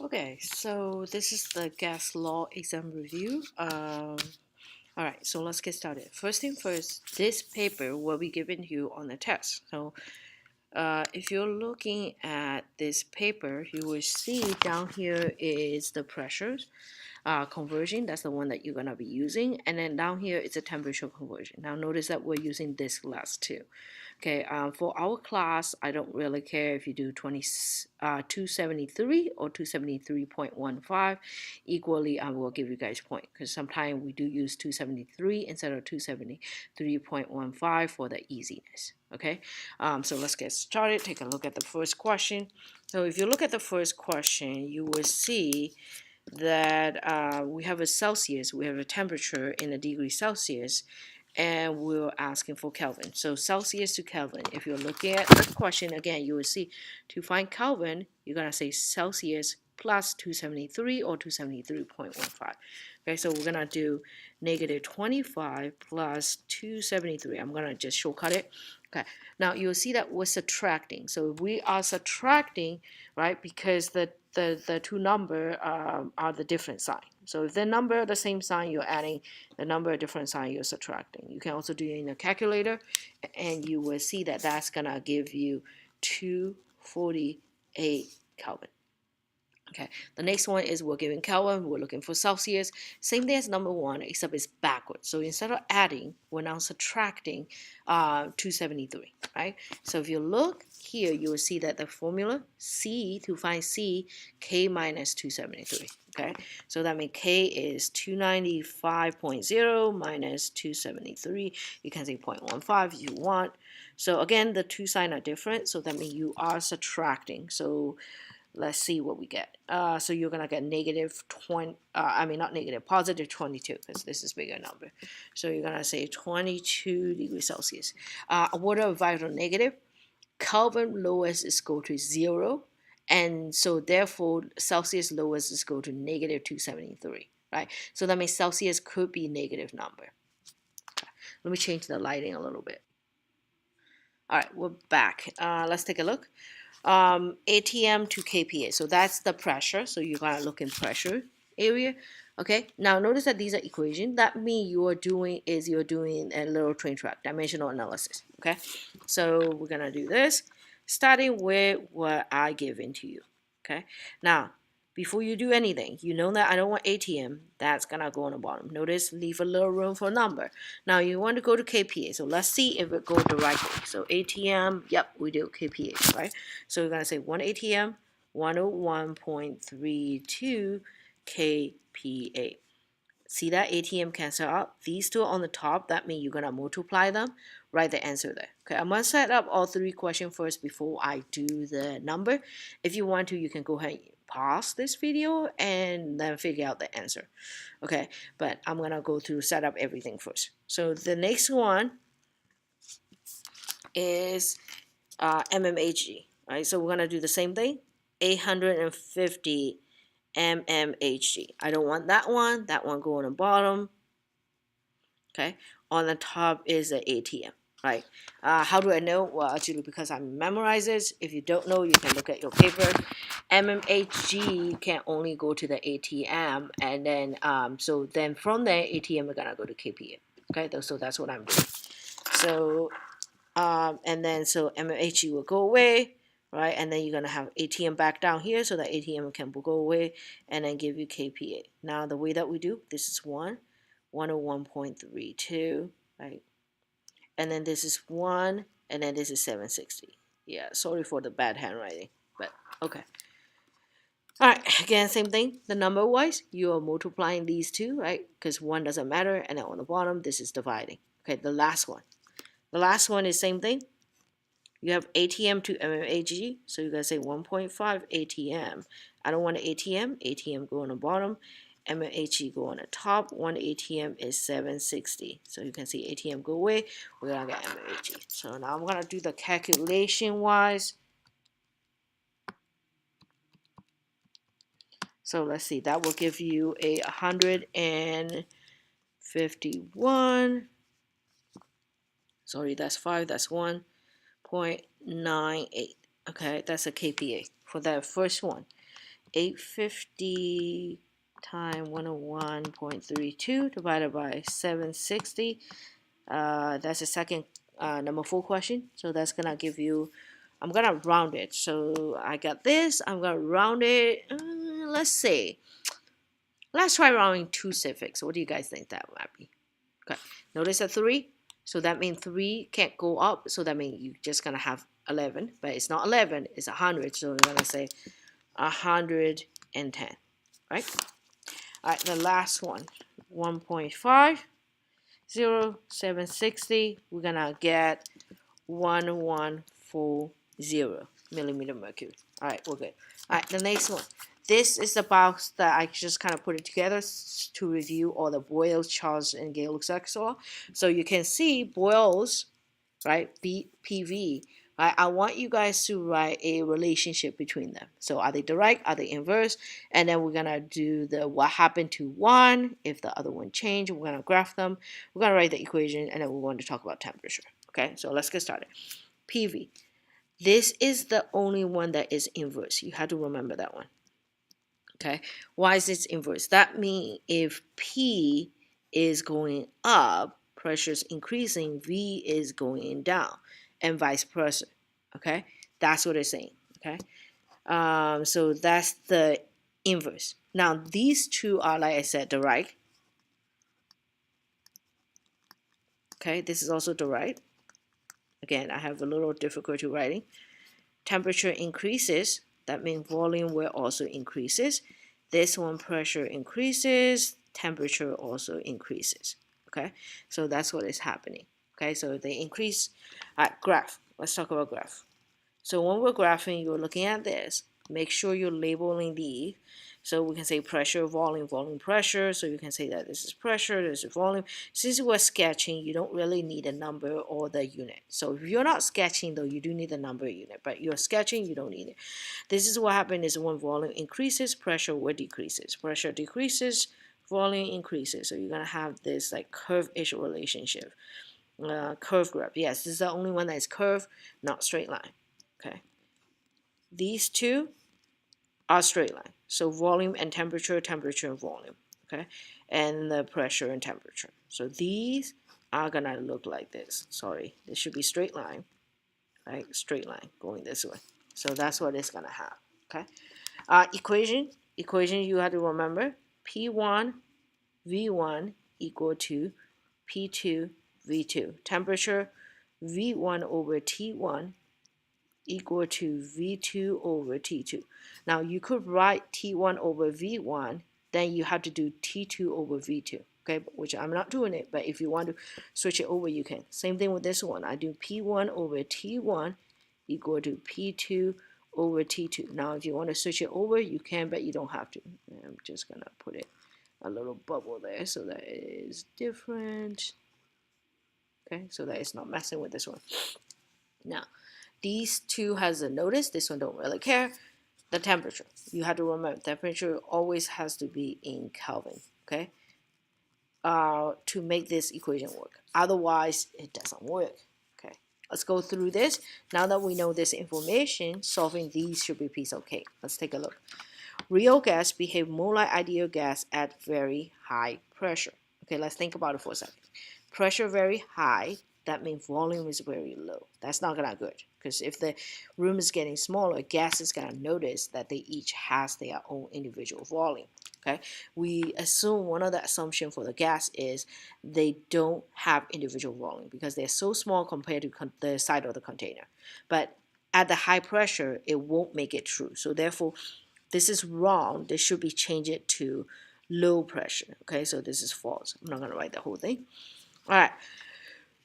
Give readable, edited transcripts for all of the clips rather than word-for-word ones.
Okay, so this is the gas law exam review. All right, so let's get started. First thing first, this paper will be given to you on the test. So if you're looking at this paper, you will see down here is the pressures conversion. That's the one that you're going to be using. And then down here is a temperature conversion. Now notice that we're using this last two. Okay, for our class, I don't really care if you do 273 or 273.15. Equally, I will give you guys point because sometimes we do use 273 instead of 273.15 for the easiness. Okay, so let's get started. Take a look at the first question. So if you look at the first question, you will see that we have a Celsius, we have a temperature in a degree Celsius, and we're asking for Kelvin. So Celsius to Kelvin. If you're looking at the question again, you will see to find Kelvin, you're gonna say Celsius plus 273 or 273.15. Okay, so we're gonna do negative 25 plus 273. I'm gonna just shortcut it. Okay, now you'll see that we're subtracting. So we are subtracting, right? Because the two number are the different sign. So if the number are the same sign, you're adding the number of different sign, you're subtracting. You can also do it in a calculator, and you will see that that's gonna give you 248 Kelvin. Okay, the next one is we're giving Kelvin, we're looking for Celsius. Same thing as number one, except it's backwards. So instead of adding, we're now subtracting 273, right? So if you look here, you will see that the formula C, to find C, K minus 273, okay? So that means K is 295.0 minus 273. You can say 0.15 if you want. So again, the two signs are different, so that means you are subtracting. So let's see what we get. So you're gonna get negative 20, not negative, positive 22, because this is bigger number. So you're gonna say 22 degrees Celsius. What are vital negative? Kelvin lowest is go to 0, and so therefore Celsius lowest is go to negative 273, right? So that means Celsius could be negative number. Okay. Let me change the lighting a little bit. All right, we're back. Let's take a look. ATM to kPa. So that's the pressure. So you're gonna look in pressure area. Okay. Now notice that these are equations. That means you're doing a little train track dimensional analysis. Okay. So we're gonna do this, starting with what I given to you. Okay. Now before you do anything, you know that I don't want ATM. That's gonna go on the bottom. Notice, leave a little room for number. Now you want to go to kPa. So let's see if it goes the right way. So ATM, yep, we do kPa, right? So we're gonna say 1 ATM, 101.32 kPa. See that ATM cancel out? These two on the top, that means you're gonna multiply them, write the answer there. Okay, I'm gonna set up all three questions first before I do the number. If you want to, you can go ahead and pause this video and then figure out the answer. Okay, but I'm gonna go through set up everything first. So the next one is mmHg, right? So we're gonna do the same thing, 850 mmHg. I don't want that one go on the bottom. Okay, on the top is the ATM, right? How do I know? Well, actually, because I memorize it. If you don't know, you can look at your paper. mmHg can only go to the ATM, and then so then from there, ATM are gonna go to kPa. Okay, so that's what I'm doing. So and then so mmHg will go away, right? And then you're gonna have ATM back down here, so that ATM can go away, and then give you kPa. Now the way that we do this is 101.32, right? And then this is 1, and then this is 760. Yeah, sorry for the bad handwriting, but okay. All right, again, same thing. The number wise, you are multiplying these two, right? Because 1 doesn't matter, and then on the bottom, this is dividing. Okay, the last one. The last one is same thing. You have ATM to mmHg, so you're going to say 1.5 ATM. I don't want an ATM. ATM go on the bottom. mmHg go on the top. 1 ATM is 760. So you can see ATM go away. We're going to get mmHg. So now I'm going to do the calculation wise. So let's see. That will give you a 151. Sorry, that's 5. That's 1.98. Okay, that's a kPa for that first one. 850 times 101.32 divided by 760. That's the second number 4 question. So that's gonna give you, I'm gonna round it. So I got this, I'm gonna round it. Let's see. Let's try rounding 2 suffix. What do you guys think that might be? Okay, notice a 3. So that means 3 can't go up. So that means you're just gonna have 11, but it's not 11, it's 100. So we're gonna say 110, right? All right, the last one, 1.5, 760. We're gonna get 1140 millimeter mercury. All right, we're good. All right, the next one. This is the box that I just kind of put it together to review all the Boyle's, Charles, and Gay-Lussac law. So you can see Boyle's, right, PV, right? I want you guys to write a relationship between them. So are they direct? Are they inverse? And then we're gonna do the what happened to one if the other one changed. We're gonna graph them. We're gonna write the equation, and then we're going to talk about temperature. Okay, so let's get started. PV. This is the only one that is inverse. You have to remember that one. Okay, why is this inverse? That means if P is going up, pressure is increasing, V is going down, and vice versa. Okay, that's what it's saying. Okay, so that's the inverse. Now these two are, like I said, direct. Okay, this is also direct. Again, I have a little difficulty writing. Temperature increases, that means volume will also increases. This one, pressure increases, temperature also increases. Okay, so that's what is happening. Okay, so they increase. Graph. Let's talk about graph. So when we're graphing, you're looking at this. Make sure you're labeling these. So we can say pressure, volume, volume, pressure. So you can say that this is pressure, this is volume. Since we're sketching, you don't really need a number or the unit. So if you're not sketching, though, you do need the number unit. But you're sketching, you don't need it. This is what happens is when volume increases, pressure will decreases. Pressure decreases, volume increases. So you're going to have this like curve-ish relationship. Curve graph. Yes, this is the only one that is curved, not straight line. Okay. These two are straight line. So volume and temperature, temperature and volume. Okay. And the pressure and temperature. So these are gonna look like this. Sorry, this should be straight line. Right? Straight line going this way. So that's what it's gonna have. Okay. Equation you have to remember. P1 V1 equal to P2 V2. Temperature V1 over T1 equal to V2 over T2. Now you could write T1 over V1, then you have to do T2 over V2, okay, which I'm not doing it, but if you want to switch it over, you can. Same thing with this one. I do P1 over T1 equal to P2 over T2. Now if you want to switch it over, you can, but you don't have to. I'm just gonna put it a little bubble there so that it is different. Okay, so that it's not messing with this one. Now, these two has a notice. This one don't really care. The temperature. You have to remember, temperature always has to be in Kelvin. Okay. To make this equation work. Otherwise, it doesn't work. Okay. Let's go through this. Now that we know this information, solving these should be a piece of cake. Let's take a look. Real gas behave more like ideal gas at very high pressure. Okay, let's think about it for a second. Pressure very high, that means volume is very low. That's not gonna good, because if the room is getting smaller, gas is gonna notice that they each has their own individual volume. Okay, we assume one of the assumption for the gas is they don't have individual volume because they're so small compared to the side of the container. But at the high pressure, it won't make it true. So therefore, this is wrong. This should be changed to low pressure. Okay, so this is false. I'm not gonna write the whole thing. All right.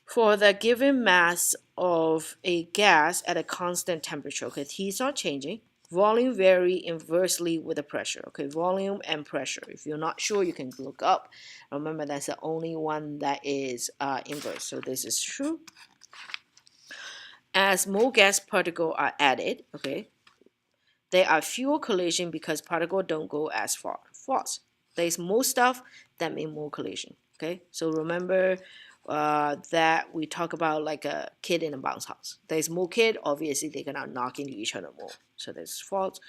For the given mass of a gas at a constant temperature, okay, T is not changing. Volume vary inversely with the pressure, okay, volume and pressure. If you're not sure, you can look up. Remember, that's the only one that is inverse, so this is true. As more gas particles are added, okay, there are fewer collision because particles don't go as far. False. There's more stuff, that means more collision, okay? So remember, that we talk about like a kid in a bounce house. There's more kid, obviously they're gonna knock into each other more. So that's false.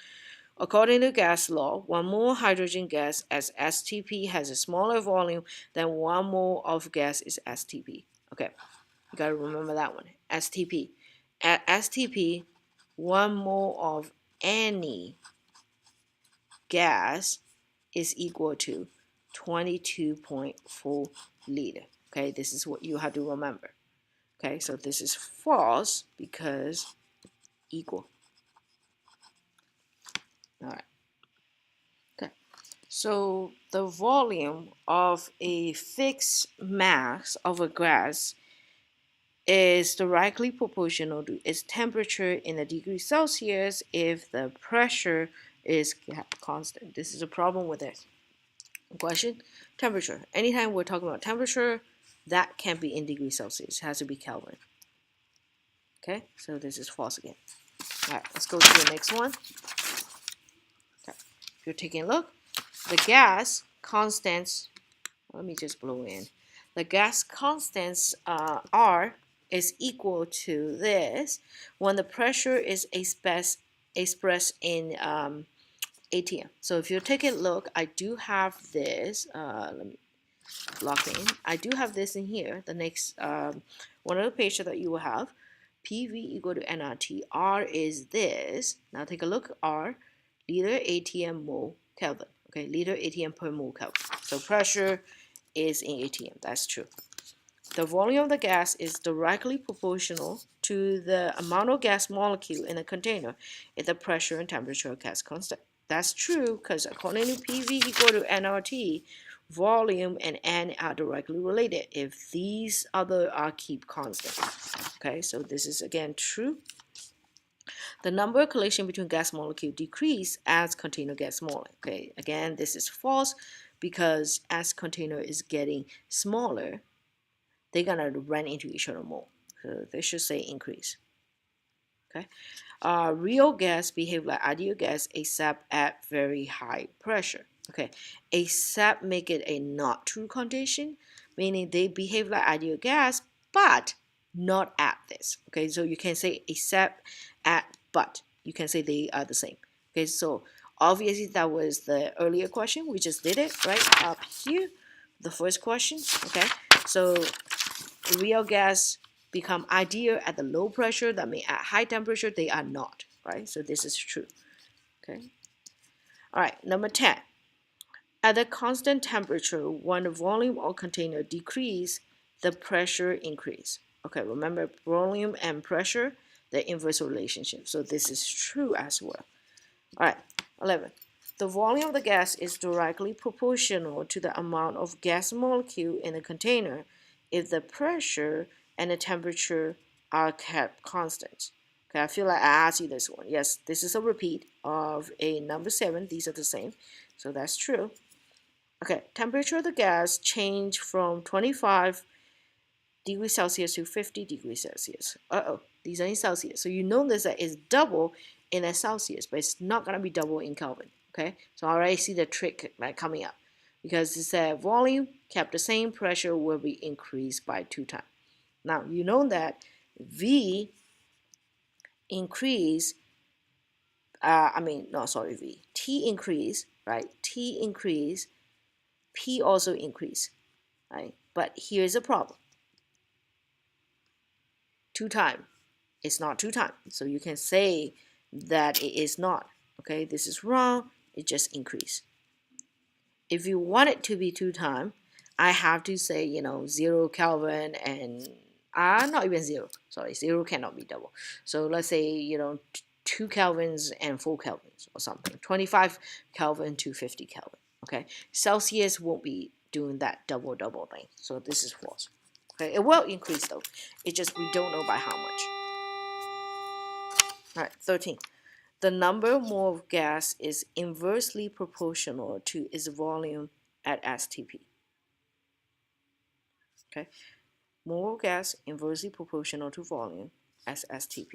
According to gas law, 1 mole hydrogen gas as STP has a smaller volume than 1 mole of gas is STP. Okay, you gotta remember that one. STP. At STP, 1 mole of any gas is equal to 22.4 liter. Okay, this is what you have to remember. Okay, so this is false because equal. All right. Okay. So the volume of a fixed mass of a gas is directly proportional to its temperature in a degree Celsius if the pressure is constant. This is a problem with it. Question, temperature. Anytime we're talking about temperature, that can't be in degrees Celsius. It has to be Kelvin. Okay, so this is false again. All right, let's go to the next one. Okay, if you're taking a look, the gas constants, let me just blow in. The gas constants R is equal to this when the pressure is expressed in ATM. So if you take a look, I do have this. Let me lock in. I do have this in here. The next one of the pages that you will have, PV equal to nRT. R is this. Now take a look. R, liter ATM mole Kelvin. Okay, liter ATM per mole Kelvin. So pressure is in ATM. That's true. The volume of the gas is directly proportional to the amount of gas molecule in a container if the pressure and temperature are kept constant. That's true because according to PV equal to nRT, volume and N are directly related if these other are keep constant. Okay, so this is again true. The number of collision between gas molecule decrease as container gets smaller. Okay, again, this is false because as container is getting smaller, they're gonna run into each other more. So they should say increase. Okay, real gas behave like ideal gas except at very high pressure. Okay, except make it a not true condition, meaning they behave like ideal gas, but not at this. Okay, so you can say except at, but you can say they are the same. Okay, so obviously that was the earlier question. We just did it right up here, the first question. Okay, so real gas become ideal at the low pressure. That means at high temperature they are not. Right, so this is true. Okay. All right, number 10. At a constant temperature, when the volume of container decrease, the pressure increase. Okay, remember volume and pressure, the inverse relationship. So this is true as well. All right, 11. The volume of the gas is directly proportional to the amount of gas molecule in the container if the pressure and the temperature are kept constant. Okay, I feel like I asked you this one. Yes, this is a repeat of a number 7. These are the same, so that's true. Okay, temperature of the gas change from 25 degrees Celsius to 50 degrees Celsius. These are in Celsius. So you notice that it's double in a Celsius, but it's not going to be double in Kelvin. Okay, so I already see the trick coming up because it said volume kept the same, pressure will be increased by 2 times. Now you know that V increase, T increase, right? T increase, P also increase, right? But here's a problem. 2 times. It's not 2 times. So you can say that it is not. Okay, this is wrong. It just increase. If you want it to be 2 times, I have to say, 0 Kelvin and not even 0. Sorry, 0 cannot be double. So let's say, 2 Kelvins and 4 Kelvins or something. 25 Kelvin to 50 Kelvin. Okay, Celsius won't be doing that double thing. So this is false. Okay, it will increase though. It just we don't know by how much. All right, 13. The number of mole of gas is inversely proportional to its volume at STP. Okay, mole of gas inversely proportional to volume as STP.